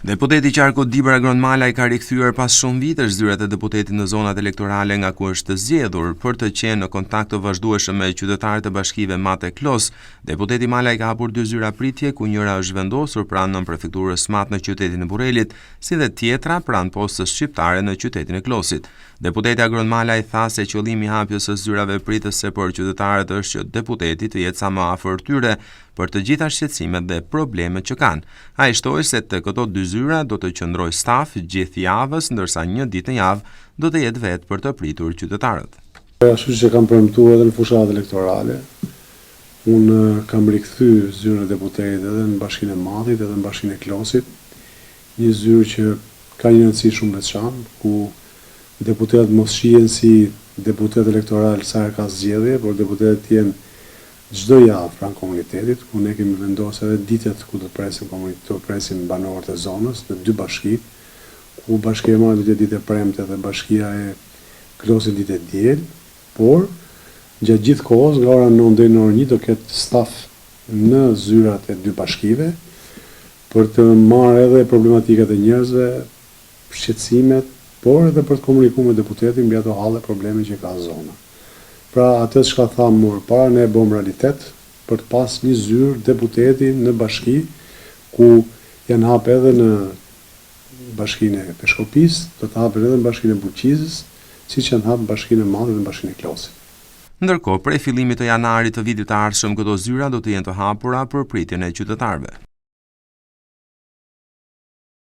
Deputeti Qarku Dibra Gronmalaj ka rikthyer pas shumë vitesh zyrat e deputetit në zonat elektorale nga ku është zgjedhur për të qenë në kontakt të vazhdueshëm me qytetarët e bashkive Mate Klos. Deputeti Malaj ka hapur 2 zyra pritje, ku njëra është vendosur pranë nën prefekturës Mat në qytetin e Burrelit, si dhe tjetra pranë postës shqiptare në qytetin e Klosit. Deputeti Gronmalaj tha se qëllimi i hapjes së zyrave pritëse për qytetarët është që deputeti të jetë sa më afër tyre për të gjitha shqetësimet dhe problemet që kanë. Ai shtoi se të këto 2 zyra do të qëndroj staf gjithë javës, ndërsa një ditë në javë do të jetë vetë për të pritur qytetarët. Ashtu që kam premtuar edhe në fushat elektorale, unë kam rikthyer zyrën e deputetit edhe në Bashkinë e Matit edhe në Bashkinë e Klosit, një zyrë që ka një rëndësi shumë veçantë, ku deputetët mos shihen si deputet elektoral sa herë ka zgjedhje, por deputetët jenë çdo javë pranë komunitetit, ku ne kemi vendosur edhe ditët ku do të presim banorët e zonës në 2 bashki, ku Bashkia e Madhe do të jetë ditë e premte dhe Bashkia e Klosit ditë e diel, por gjatë gjithë kohës nga ora 9 deri në orën 1 do ketë staf në zyrat e 2 bashkive për të marrë edhe problematikat e njerëzve, shqetësimet, por edhe për të komunikuar me deputetin mbi ato halle probleme që ka zona. Pra atë çka thamë më parë, ne bëm realitet për të pas një zyrë deputeti në bashki, ku janë hapë edhe në Bashkinë e Peshkopis, do të hapën edhe në Bashkinë e Buqizës, siç janë hapë në Bashkinë e Madhe dhe në Bashkinë e Klosit. Ndërkohë, prej fillimit të janarit të vitit të ardhshëm, këto zyra do të jenë të hapura për pritjen e qytetarëve.